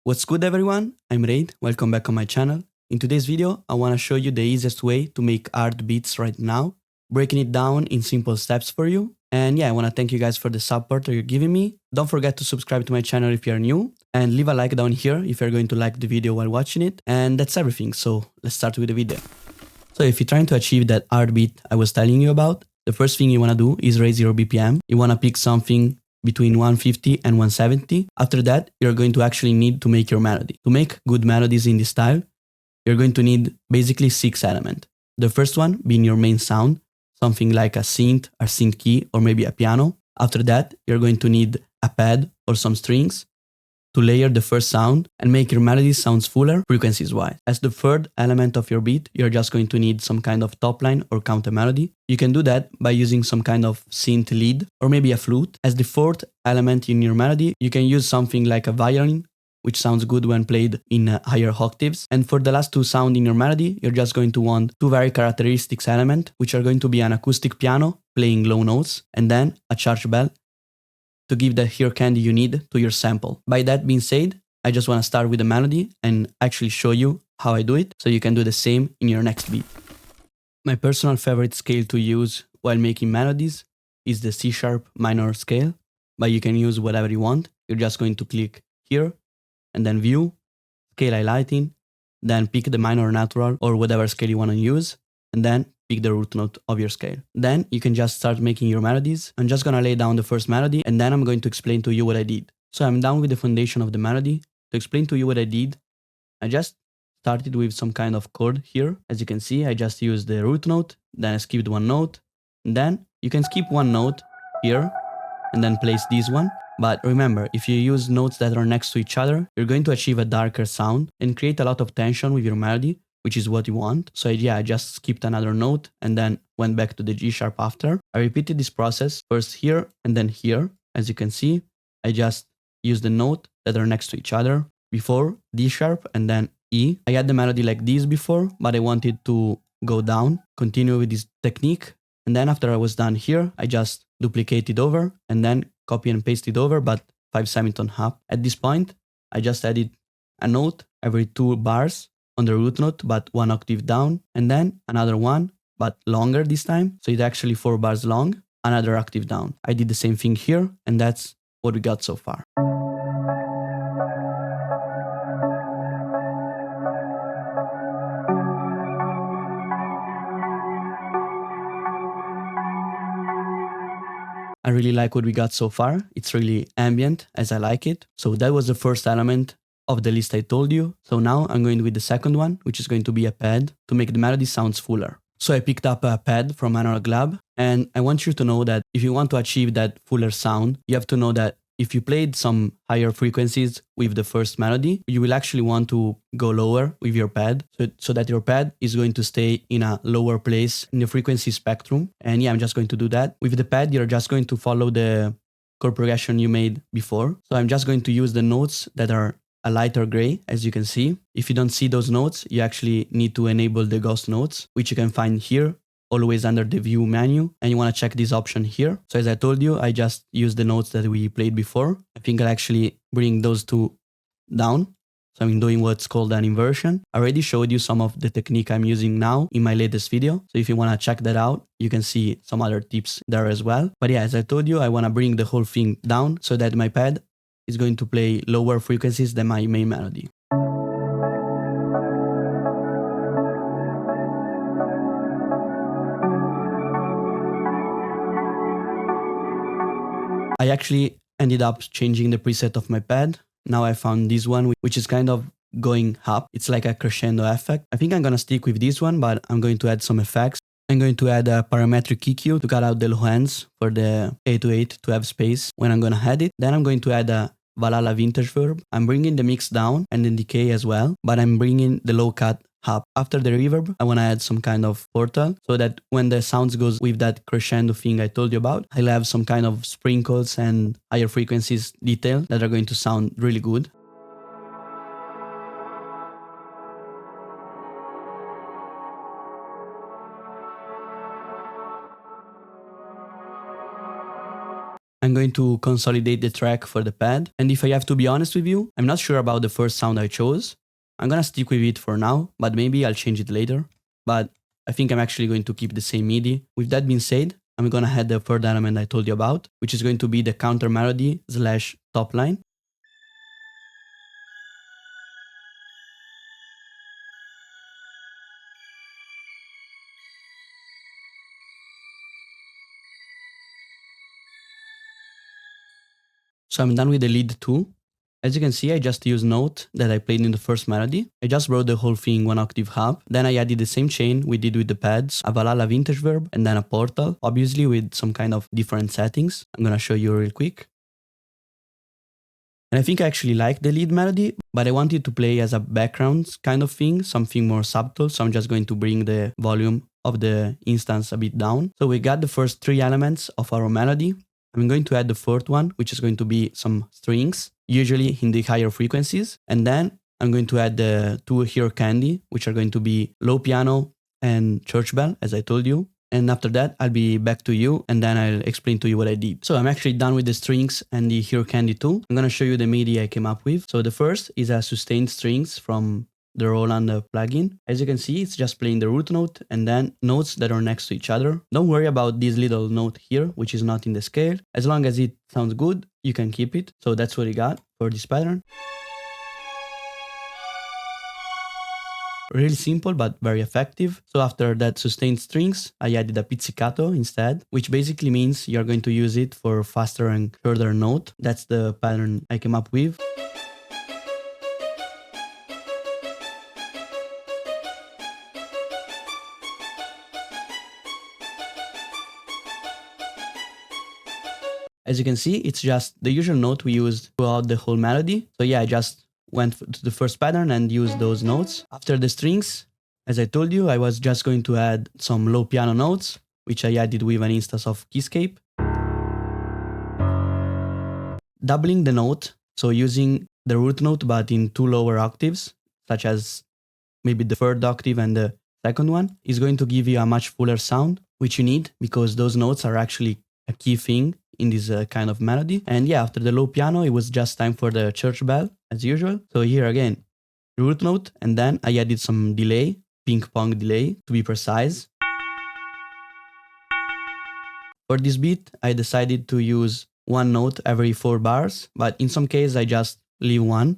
What's good everyone? I'm Raid, welcome back on my channel. In today's video, I want to show you the easiest way to make hard beats right now, breaking it down in simple steps for you. And yeah, I want to thank you guys for the support that you're giving me. Don't forget to subscribe to my channel if you're new, and leave a like down here if you're going to like the video while watching it. And that's everything, so let's start with the video. So if you're trying to achieve that hard beat I was telling you about, the first thing you want to do is raise your BPM. You want to pick something between 150 and 170. After that, you're going to actually need to make your melody. To make good melodies in this style, you're going to need basically 6 elements. The first one being your main sound, something like a synth key, or maybe a piano. After that, you're going to need a pad or some strings to layer the first sound and make your melody sounds fuller frequencies wise. As the third element of your beat, you're just going to need some kind of top line or counter melody. You can do that by using some kind of synth lead or maybe a flute. As the fourth element in your melody, you can use something like a violin, which sounds good when played in higher octaves. And for the last two sounds in your melody, you're just going to want two very characteristic elements, which are going to be an acoustic piano playing low notes and then a church bell to give the ear candy you need to your sample. By that being said, I just want to start with the melody and actually show you how I do it so you can do the same in your next beat. My personal favorite scale to use while making melodies is the C# minor scale, but you can use whatever you want. You're just going to click here and then view, scale highlighting, then pick the minor natural or whatever scale you want to use, and then pick the root note of your scale. Then you can just start making your melodies. I'm just gonna lay down the first melody and then I'm going to explain to you what I did. So I'm done with the foundation of the melody. To explain to you what I did, I just started with some kind of chord here. As you can see, I just used the root note, then I skipped one note, and then you can skip one note here and then place this one. But remember, if you use notes that are next to each other, you're going to achieve a darker sound and create a lot of tension with your melody, which is what you want. So yeah, I just skipped another note and then went back to the G# after. I repeated this process first here and then here. As you can see, I just used the note that are next to each other before D# and then E. I had the melody like this before, but I wanted to go down, continue with this technique. And then after I was done here, I just duplicated over and then copy and paste it over, but 5 semitone up. At this point, I just added a note every 2 bars on the root note, but 1 octave down, and then another one, but longer this time. So it's actually 4 bars long, another octave down. I did the same thing here, and that's what we got so far. I really like what we got so far. It's really ambient as I like it. So that was the first element of the list I told you. So now I'm going with the second one, which is going to be a pad to make the melody sounds fuller. So I picked up a pad from Analog Lab, and I want you to know that if you want to achieve that fuller sound, you have to know that if you played some higher frequencies with the first melody, you will actually want to go lower with your pad so that your pad is going to stay in a lower place in the frequency spectrum. And yeah, I'm just going to do that. With the pad, you're just going to follow the chord progression you made before. So I'm just going to use the notes that are a lighter gray, as you can see. If you don't see those notes, you actually need to enable the ghost notes, which you can find here, always under the view menu, and you want to check this option here. So as I told you, I just used the notes that we played before. I think I'll actually bring those two down. So I'm doing what's called an inversion. I already showed you some of the technique I'm using now in my latest video. So if you want to check that out, you can see some other tips there as well. But yeah, as I told you, I want to bring the whole thing down so that my pad is going to play lower frequencies than my main melody. I actually ended up changing the preset of my pad. Now I found this one, which is kind of going up. It's like a crescendo effect. I think I'm going to stick with this one, but I'm going to add some effects. I'm going to add a parametric EQ to cut out the low ends for the 808 to have space when I'm going to add it. Then I'm going to add a Valhalla vintage verb. I'm bringing the mix down and the decay as well, but I'm bringing the low cut up. After the reverb, I want to add some kind of portal so that when the sounds goes with that crescendo thing I told you about, I'll have some kind of sprinkles and higher frequencies detail that are going to sound really good. I'm going to consolidate the track for the pad. And if I have to be honest with you, I'm not sure about the first sound I chose. I'm gonna stick with it for now, but maybe I'll change it later. But I think I'm actually going to keep the same MIDI. With that being said, I'm gonna add the third element I told you about, which is going to be the counter melody slash top line. So I'm done with the lead 2. As you can see, I just used note that I played in the first melody. I just brought the whole thing 1 octave up. Then I added the same chain we did with the pads, a Valhalla vintage verb, and then a portal, obviously with some kind of different settings. I'm gonna show you real quick. And I think I actually like the lead melody, but I want it to play as a background kind of thing, something more subtle. So I'm just going to bring the volume of the instance a bit down. So we got the first 3 elements of our melody. I'm going to add the fourth one, which is going to be some strings, usually in the higher frequencies. And then I'm going to add the 2 Hear Candy, which are going to be low piano and church bell, as I told you. And after that, I'll be back to you and then I'll explain to you what I did. So I'm actually done with the strings and the Hear Candy too. I'm going to show you the MIDI I came up with. So the first is a sustained strings from the Roland plugin. As you can see, it's just playing the root note and then notes that are next to each other. Don't worry about this little note here, which is not in the scale. As long as it sounds good, you can keep it. So that's what I got for this pattern. Really simple, but very effective. So after that sustained strings, I added a pizzicato instead, which basically means you're going to use it for faster and shorter note. That's the pattern I came up with. As you can see, it's just the usual note we used throughout the whole melody. So yeah, I just went to the first pattern and used those notes. After the strings, as I told you, I was just going to add some low piano notes, which I added with an instance of keyscape. Doubling the note, so using the root note but in 2 lower octaves, such as maybe the 3rd octave and the 2nd one, is going to give you a much fuller sound, which you need because those notes are actually a key thing in this kind of melody. And yeah, after the low piano, it was just time for the church bell as usual. So here again, root note, and then I added some delay, ping pong delay to be precise. For this beat, I decided to use 1 note every 4 bars, but in some cases I just leave 1.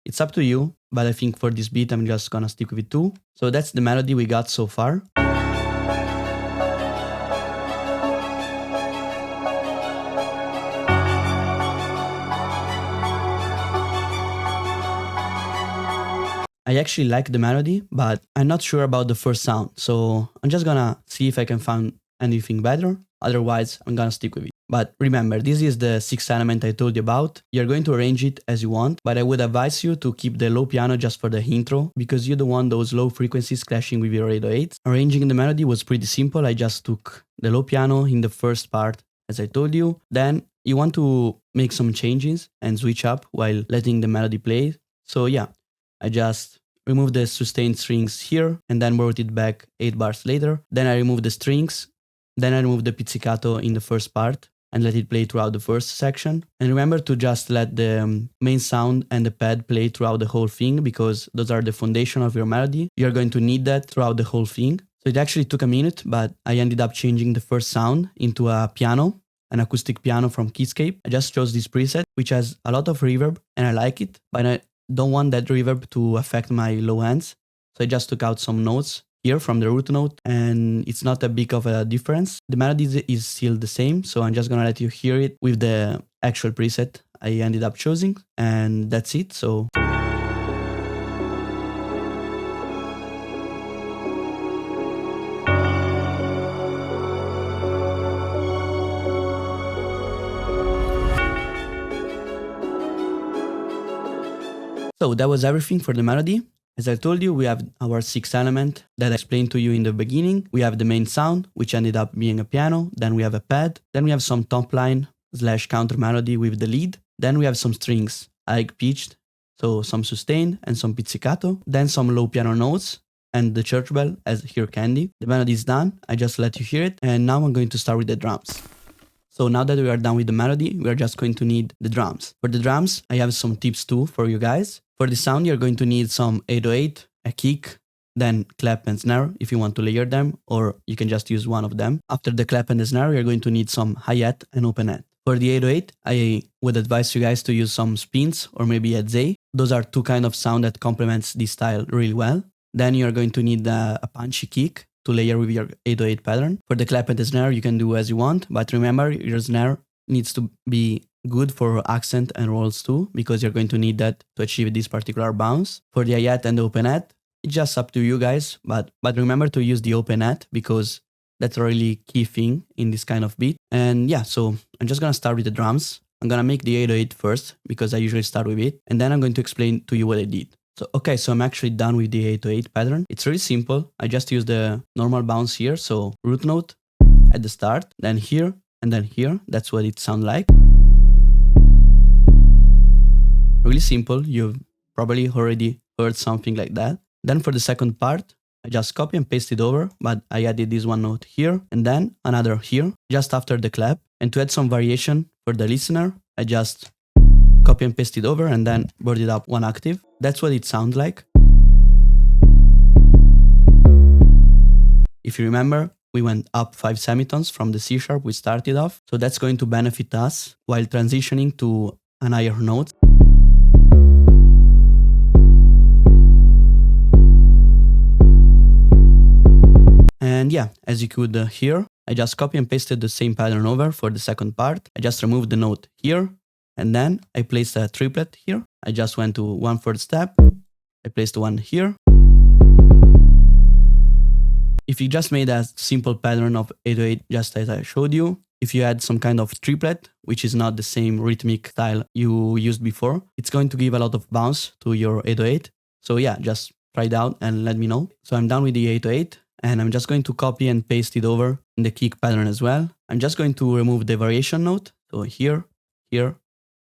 It's up to you, but I think for this beat I'm just gonna stick with 2. So that's the melody we got so far. I actually like the melody, but I'm not sure about the first sound. So I'm just gonna see if I can find anything better. Otherwise, I'm gonna stick with it. But remember, this is the 6th element I told you about. You're going to arrange it as you want, but I would advise you to keep the low piano just for the intro, because you don't want those low frequencies clashing with your 808s. Arranging the melody was pretty simple. I just took the low piano in the first part, as I told you. Then you want to make some changes and switch up while letting the melody play. So yeah, I just removed the sustained strings here and then brought it back 8 bars later. Then I removed the strings. Then I removed the pizzicato in the first part and let it play throughout the first section. And remember to just let the main sound and the pad play throughout the whole thing, because those are the foundation of your melody. You're going to need that throughout the whole thing. So it actually took a minute, but I ended up changing the first sound into a piano, an acoustic piano from Keyscape. I just chose this preset, which has a lot of reverb and I like it, but I don't want that reverb to affect my low ends. So I just took out some notes here from the root note and it's not a big of a difference. The melody is still the same, so I'm just gonna let you hear it with the actual preset I ended up choosing, and that's it. So that was everything for the melody. As I told you, we have our 6th element that I explained to you in the beginning. We have the main sound, which ended up being a piano. Then we have a pad. Then we have some top line / counter melody with the lead. Then we have some strings, high pitched, so some sustained and some pizzicato. Then some low piano notes and the church bell as Hear Candy. The melody is done. I just let you hear it. And now I'm going to start with the drums. So now that we are done with the melody, we are just going to need the drums. For the drums, I have some tips too for you guys. For the sound, you're going to need some 808, a kick, then clap and snare if you want to layer them, or you can just use one of them. After the clap and the snare, you're going to need some hi-hat and open hat. For the 808, I would advise you guys to use some spins or maybe a Z. Those are two kind of sound that complements this style really well. Then you're going to need a punchy kick to layer with your 808 pattern. For the clap and the snare, you can do as you want, but remember your snare needs to be good for accent and rolls too, because you're going to need that to achieve this particular bounce. For the hi-hat and the open hat, it's just up to you guys, but remember to use the open hat because that's a really key thing in this kind of beat. And yeah, so I'm just gonna start with the drums. I'm gonna make the 808 first because I usually start with it, and then I'm going to explain to you what I did. So okay, so I'm actually done with the 808 pattern. It's really simple. I just use the normal bounce here, so root note at the start, then here, and then here. That's what it sounds like. Really simple. You've probably already heard something like that. Then for the second part, I just copy and paste it over, but I added this one note here and then another here, just after the clap. And to add some variation for the listener, I just copy and paste it over and then brought it up one octave. That's what it sounds like. If you remember, we went up 5 semitones from the C sharp we started off. So that's going to benefit us while transitioning to an higher note. And yeah, as you could hear, I just copy and pasted the same pattern over for the second part. I just removed the note here, and then I placed a triplet here. I just went to 1/4 step. I placed one here. If you just made a simple pattern of 808 just as I showed you, if you add some kind of triplet, which is not the same rhythmic style you used before, it's going to give a lot of bounce to your 808. So yeah, just try it out and let me know. So I'm done with the 808. And I'm just going to copy and paste it over in the kick pattern as well. I'm just going to remove the variation note. So here, here,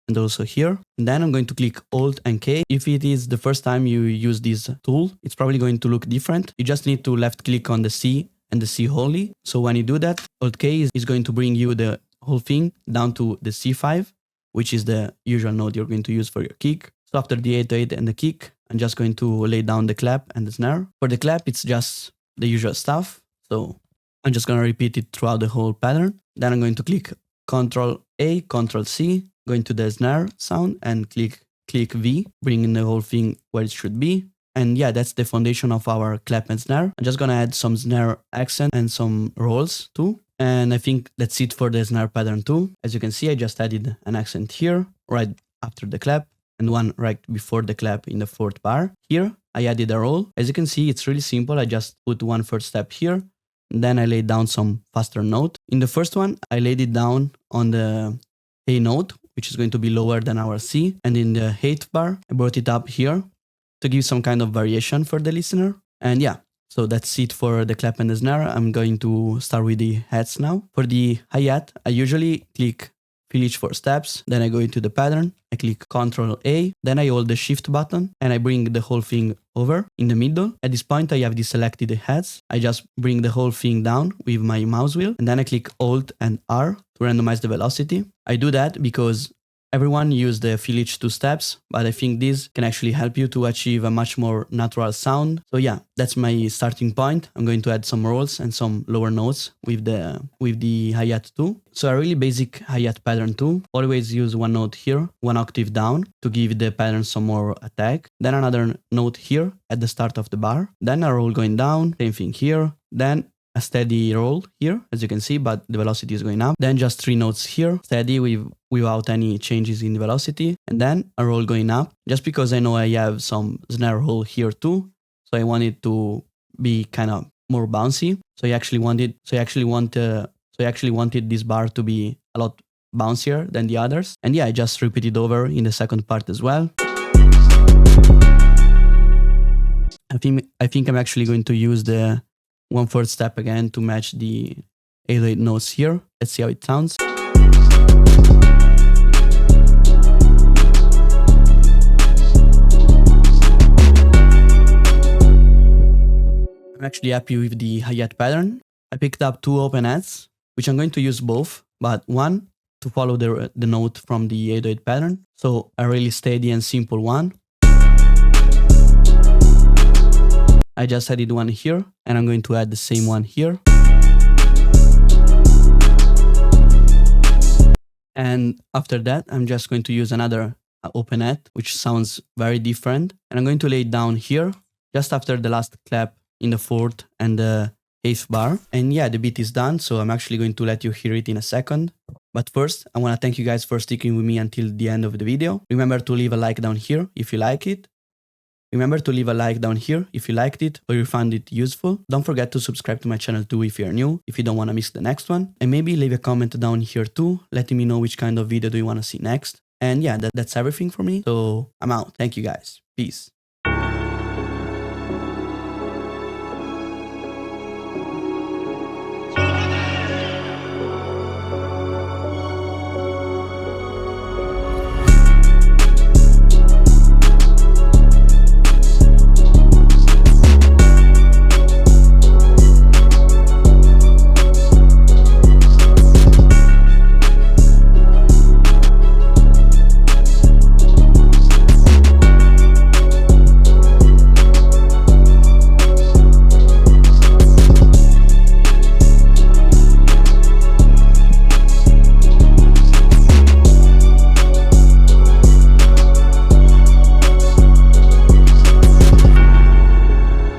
and also here. And then I'm going to click Alt and K. If it is the first time you use this tool, it's probably going to look different. You just need to left click on the C and the C only. So when you do that, Alt K is going to bring you the whole thing down to the C5, which is the usual note you're going to use for your kick. So after the 808 and the kick, I'm just going to lay down the clap and the snare. For the clap, it's just the usual stuff. So I'm just going to repeat it throughout the whole pattern. Then I'm going to click Ctrl A, Ctrl C, going to the snare sound and click V, bringing the whole thing where it should be. And yeah, that's the foundation of our clap and snare. I'm just going to add some snare accent and some rolls too. And I think that's it for the snare pattern too. As you can see, I just added an accent here, right after the clap, and one right before the clap in the 4th bar. Here, I added a roll. As you can see, it's really simple. I just put 1/4 step here. Then I laid down some faster note. In the first one, I laid it down on the A note, which is going to be lower than our C. And in the 8th bar, I brought it up here to give some kind of variation for the listener. And yeah, so that's it for the clap and the snare. I'm going to start with the hats now. For the hi-hat, I usually click fill each 4 steps, then I go into the pattern, I click Ctrl A, then I hold the shift button and I bring the whole thing over in the middle. At this point I have deselected the heads. I just bring the whole thing down with my mouse wheel and then I click Alt and R to randomize the velocity. I do that because everyone use the fill each 2 steps, but I think this can actually help you to achieve a much more natural sound. So yeah, that's my starting point. I'm going to add some rolls and some lower notes with the hi-hat too. So a really basic hi-hat pattern too. Always use one note here, one octave down to give the pattern some more attack. Then another note here at the start of the bar. Then a roll going down, same thing here. Then a steady roll here, as you can see, but the velocity is going up. Then just 3 notes here, steady without any changes in the velocity. And then a roll going up, just because I know I have some snare roll here too. So I want it to be kind of more bouncy. So I actually wanted this bar to be a lot bouncier than the others. And yeah, I just repeat it over in the second part as well. I think I'm actually going to use the 1/4 step again to match the 808 notes here. Let's see how it sounds. I'm actually happy with the hi-hat pattern. I picked up 2 open hats, which I'm going to use both, but one, to follow the note from the 808 pattern. So a really steady and simple one. I just added one here, and I'm going to add the same one here. And after that, I'm just going to use another openet, which sounds very different. And I'm going to lay it down here, just after the last clap in the fourth and the eighth bar. And yeah, the beat is done, so I'm actually going to let you hear it in a second. But first, I want to thank you guys for sticking with me until the end of the video. Remember to leave a like down here if you like it. Remember to leave a like down here if you liked it or you found it useful. Don't forget to subscribe to my channel too if you're new, if you don't want to miss the next one. And maybe leave a comment down here too, letting me know which kind of video do you want to see next. And yeah, that's everything for me. So I'm out. Thank you guys. Peace.